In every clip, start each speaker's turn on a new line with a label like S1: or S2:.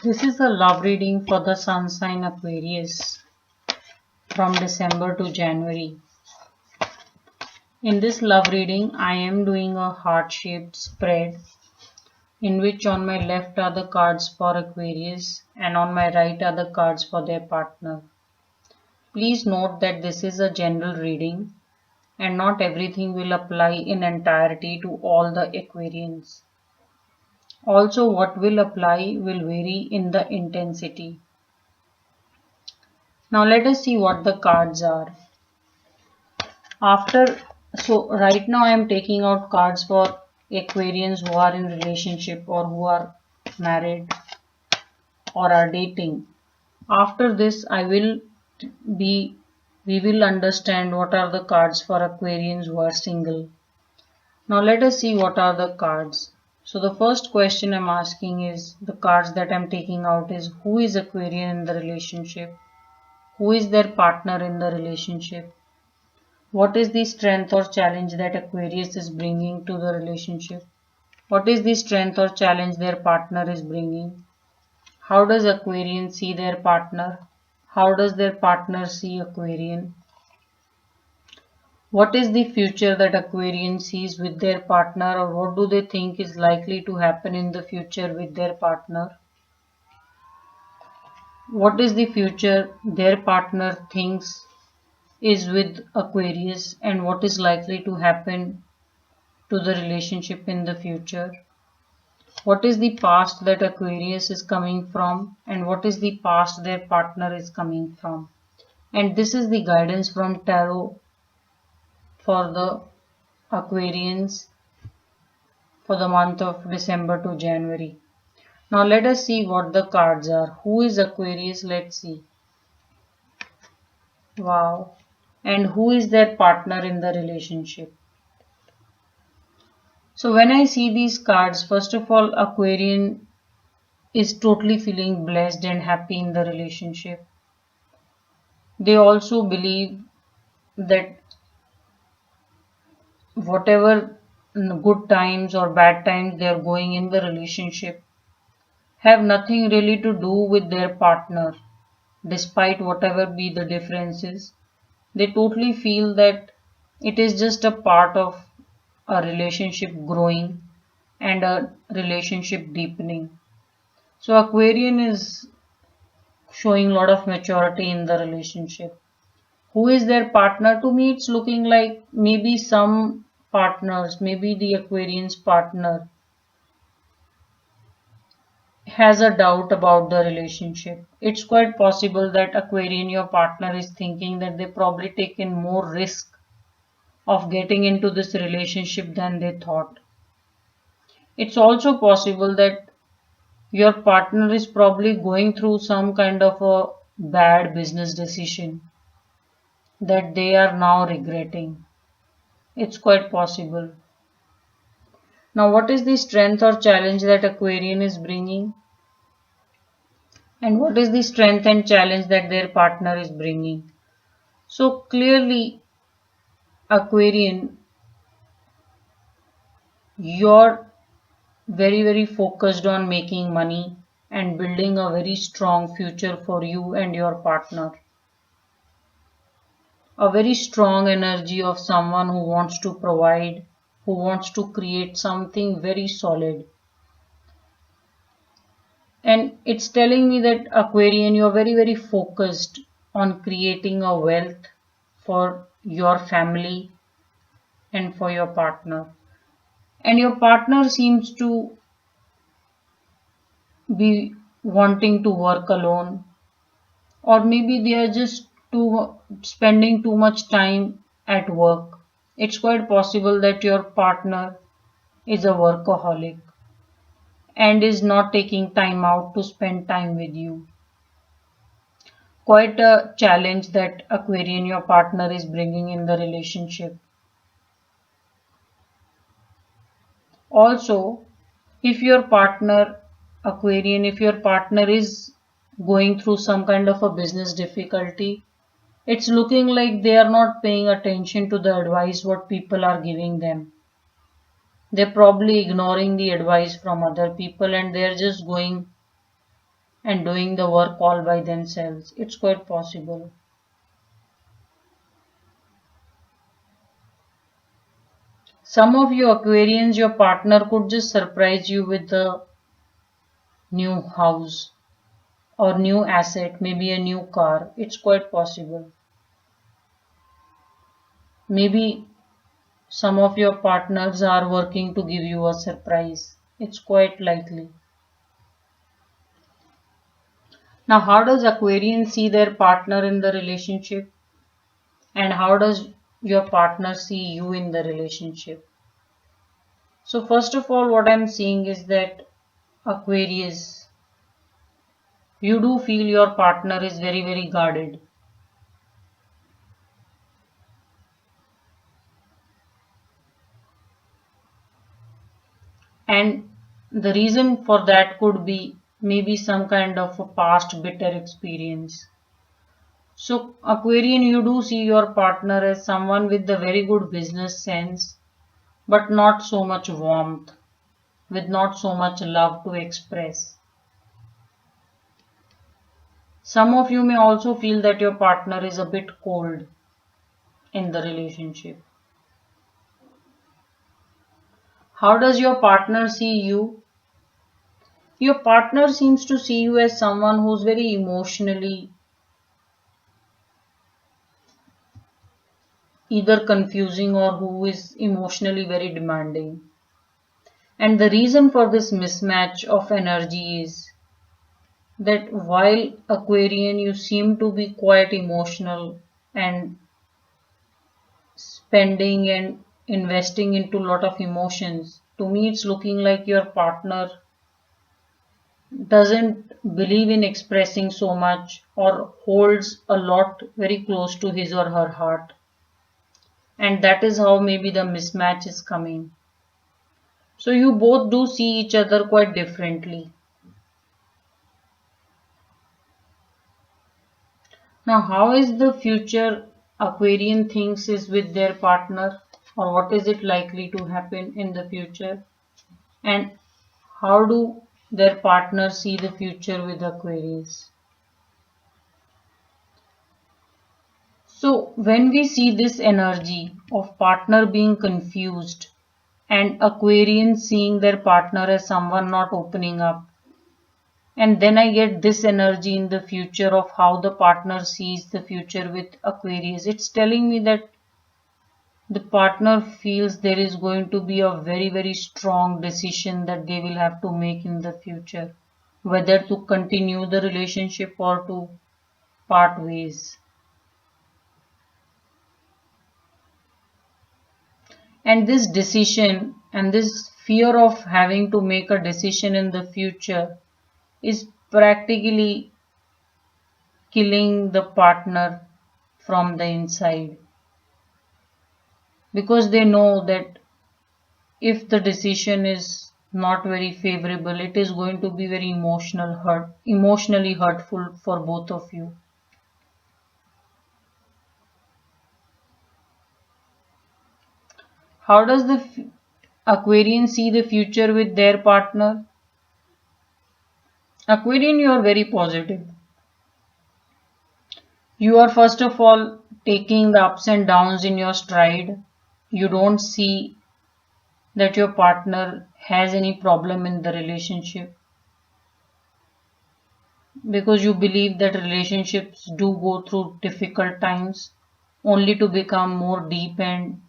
S1: This is a love reading for the sun sign Aquarius from December to January. In this love reading, I am doing a heart-shaped spread in which on my left are the cards for Aquarius and on my right are the cards for their partner. Please note that this is a general reading and not everything will apply in entirety to all the Aquarians. Also, what will apply will vary in the intensity. Now let us see what the cards are. Right now I am taking out cards for Aquarians who are in relationship or who are married or are dating. After this we will understand what are the cards for Aquarians who are single. Now let us see what are the cards. So the first question I'm asking is, the cards that I'm taking out is, who is Aquarian in the relationship? Who is their partner in the relationship? What is the strength or challenge that Aquarius is bringing to the relationship? What is the strength or challenge their partner is bringing? How does Aquarian see their partner? How does their partner see Aquarian? What is the future that Aquarian sees with their partner, or what do they think is likely to happen in the future with their partner? What is the future their partner thinks is with Aquarius, and what is likely to happen to the relationship in the future? What is the past that Aquarius is coming from, and what is the past their partner is coming from? And this is the guidance from Tarot for the Aquarians for the month of December to January. Now let us see what the cards are. Who is Aquarius? Let's see. Wow. And who is their partner in the relationship? So when I see these cards, first of all, Aquarian is totally feeling blessed and happy in the relationship. They also believe that whatever good times or bad times they are going in the relationship have nothing really to do with their partner. Despite whatever be the differences, they totally feel that it is just a part of a relationship growing and a relationship deepening. So Aquarian is showing a lot of maturity in the relationship. Who is their partner? To me, it's looking like maybe some partners, maybe the Aquarian's partner has a doubt about the relationship. It's quite possible that Aquarian, your partner, is thinking that they probably taken more risk of getting into this relationship than they thought. It's also possible that your partner is probably going through some kind of a bad business decision that they are now regretting. It's quite possible. Now, what is the strength or challenge that Aquarian is bringing? And what is the strength and challenge that their partner is bringing? So clearly, Aquarian, you're very focused on making money and building a very strong future for you and your partner. A very strong energy of someone who wants to provide, who wants to create something very solid. And it's telling me that Aquarian, you're very focused on creating a wealth for your family and for your partner. And your partner seems to be wanting to work alone, or maybe they are just spending too much time at work. It's quite possible that your partner is a workaholic and is not taking time out to spend time with you. Quite a challenge that Aquarian, your partner, is bringing in the relationship. Also, if your partner, Aquarian, if your partner is going through some kind of a business difficulty, it's looking like they are not paying attention to the advice what people are giving them. They're probably ignoring the advice from other people and they're just going and doing the work all by themselves. It's quite possible. Some of you Aquarians, your partner could just surprise you with a new house or new asset, maybe a new car. It's quite possible. Maybe some of your partners are working to give you a surprise. It's quite likely. Now, how does Aquarian see their partner in the relationship? And how does your partner see you in the relationship? So first of all, what I'm seeing is that Aquarius, you do feel your partner is very, very guarded. And the reason for that could be maybe some kind of a past bitter experience. So Aquarian, you do see your partner as someone with a very good business sense, but not so much warmth, with not so much love to express. Some of you may also feel that your partner is a bit cold in the relationship. How does your partner see you? Your partner seems to see you as someone who's very emotionally either confusing or who is emotionally very demanding. And the reason for this mismatch of energy is that while Aquarian, you seem to be quite emotional and spending and investing into a lot of emotions, to me it's looking like your partner doesn't believe in expressing so much or holds a lot very close to his or her heart. And that is how maybe the mismatch is coming. So you both do see each other quite differently. Now, how is the future Aquarian thinks is with their partner, or what is it likely to happen in the future? And how do their partners see the future with Aquarius? So when we see this energy of partner being confused and Aquarians seeing their partner as someone not opening up, and then I get this energy in the future of how the partner sees the future with Aquarius, it's telling me that the partner feels there is going to be a very, very strong decision that they will have to make in the future, whether to continue the relationship or to part ways. And this decision and this fear of having to make a decision in the future is practically killing the partner from the inside, because they know that if the decision is not very favorable, it is going to be very emotionally hurtful for both of you. How does the Aquarian see the future with their partner? Aquarian, you are very positive. You are first of all taking the ups and downs in your stride. You don't see that your partner has any problem in the relationship, because you believe that relationships do go through difficult times only to become more deep and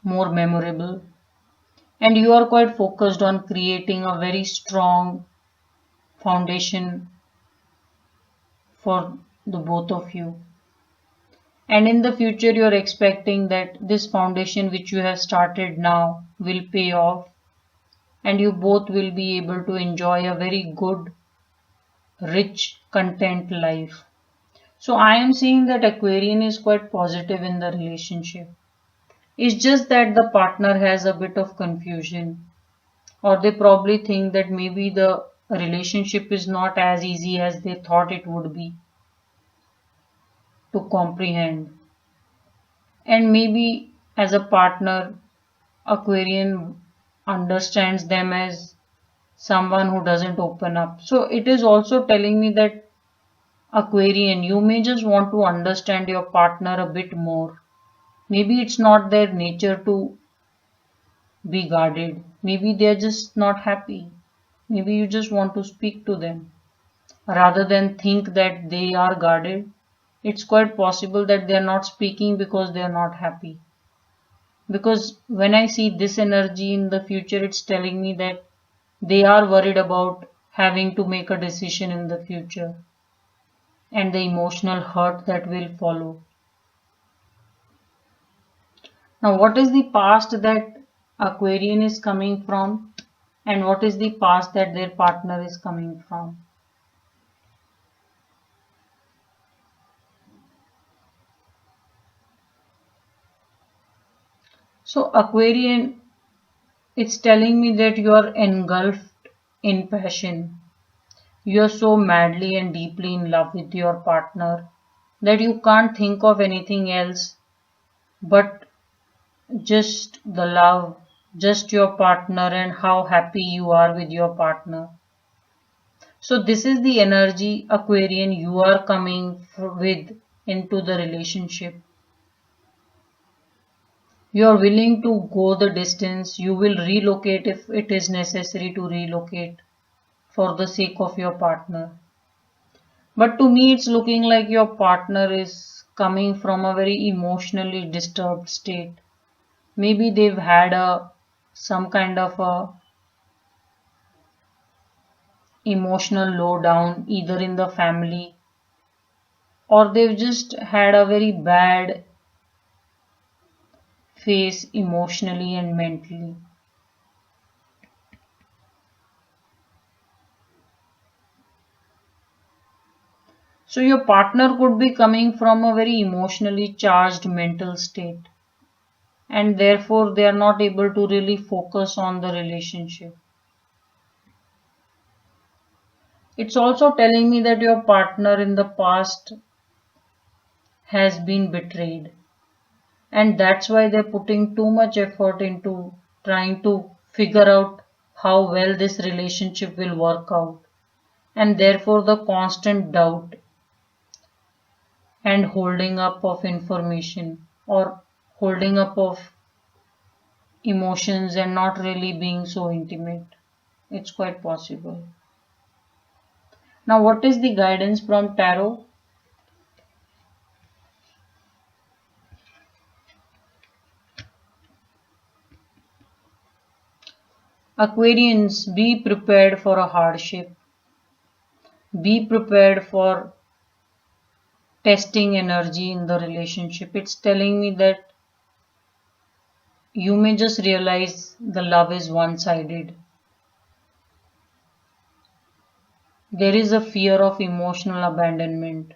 S1: more memorable. And you are quite focused on creating a very strong foundation for the both of you. And in the future, you are expecting that this foundation which you have started now will pay off, and you both will be able to enjoy a very good, rich, content life. So I am seeing that Aquarian is quite positive in the relationship. It's just that the partner has a bit of confusion, or they probably think that maybe the relationship is not as easy as they thought it would be to comprehend. And maybe as a partner, Aquarian understands them as someone who doesn't open up. So it is also telling me that Aquarian, you may just want to understand your partner a bit more. Maybe it's not their nature to be guarded. Maybe they're just not happy. Maybe you just want to speak to them. Rather than think that they are guarded, it's quite possible that they are not speaking because they are not happy. Because when I see this energy in the future, it's telling me that they are worried about having to make a decision in the future and the emotional hurt that will follow. Now, what is the past that Aquarian is coming from, and what is the past that their partner is coming from? So, Aquarian, it's telling me that you are engulfed in passion. You are so madly and deeply in love with your partner that you can't think of anything else but just the love, just your partner, and how happy you are with your partner. So, this is the energy, Aquarian, you are coming with into the relationship. You are willing to go the distance, you will relocate if it is necessary to relocate for the sake of your partner. But to me, it's looking like your partner is coming from a very emotionally disturbed state. Maybe they've had a some kind of a emotional lowdown either in the family, or they've just had a very bad phase emotionally and mentally. So your partner could be coming from a very emotionally charged mental state, and therefore they are not able to really focus on the relationship. It's also telling me that your partner in the past has been betrayed, and that's why they're putting too much effort into trying to figure out how well this relationship will work out, and therefore the constant doubt and holding up of information or holding up of emotions and not really being so intimate. It's quite possible. Now, what is the guidance from tarot? Aquarians, be prepared for a hardship. Be prepared for testing energy in the relationship. It's telling me that you may just realize the love is one-sided. There is a fear of emotional abandonment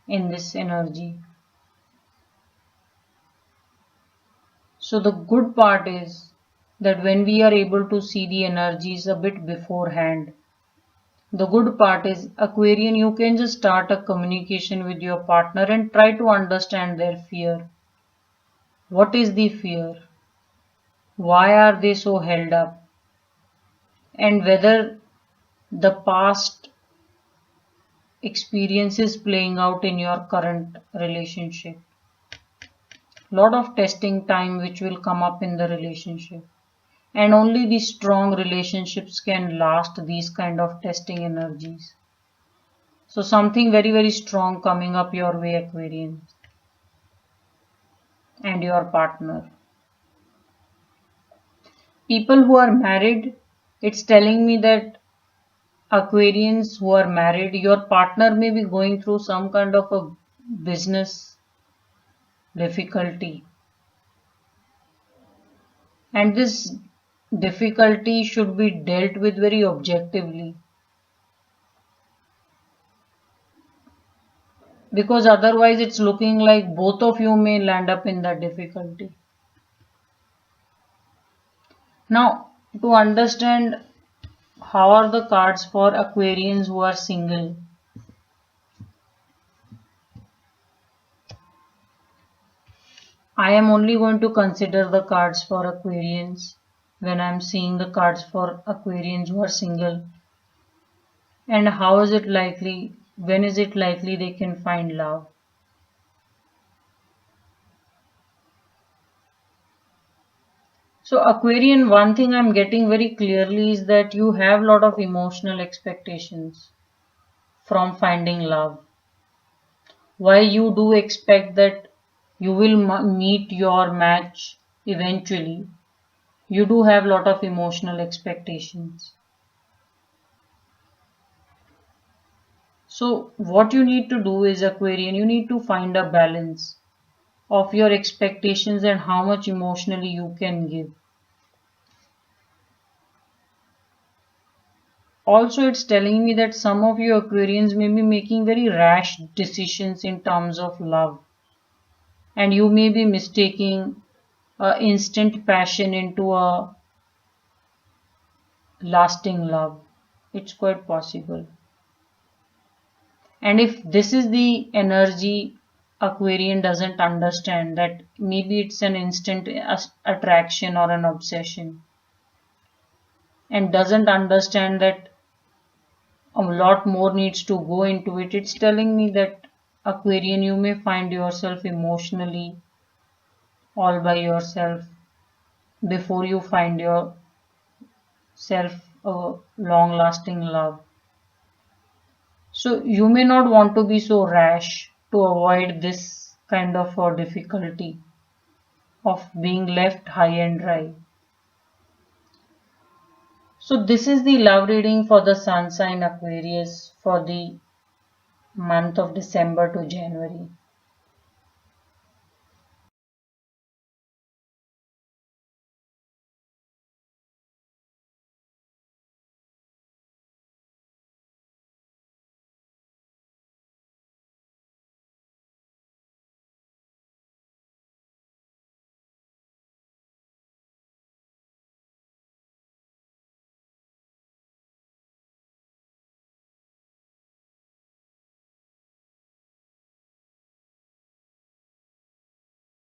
S1: in this energy. So the good part is that when we are able to see the energies a bit beforehand, the good part is, Aquarian, you can just start a communication with your partner and try to understand their fear. What is the fear? Why are they so held up? And whether the past experience is playing out in your current relationship. Lot of testing time which will come up in the relationship. And only the strong relationships can last these kind of testing energies. So something very, very strong coming up your way, Aquarian, and your partner. People who are married, it's telling me that Aquarians who are married, your partner may be going through some kind of a business difficulty. And this difficulty should be dealt with very objectively. Because otherwise it's looking like both of you may land up in that difficulty. Now, to understand how are the cards for Aquarians who are single. I am only going to consider the cards for Aquarians when I'm seeing the cards for Aquarians who are single? And how is it likely, when is it likely they can find love? So Aquarian, one thing I'm getting very clearly is that you have a lot of emotional expectations from finding love. While you do expect that you will meet your match eventually, you do have a lot of emotional expectations. So what you need to do is, Aquarian, you need to find a balance of your expectations and how much emotionally you can give. Also, it's telling me that some of you Aquarians may be making very rash decisions in terms of love, and you may be mistaking instant passion into a lasting love. It's quite possible. And if this is the energy, Aquarian doesn't understand that maybe it's an instant attraction or an obsession, and doesn't understand that a lot more needs to go into it. It's telling me that, Aquarian, you may find yourself emotionally all by yourself before you find yourself a long lasting love. So you may not want to be so rash to avoid this kind of a difficulty of being left high and dry. So this is the love reading for the sun sign Aquarius for the month of December to January.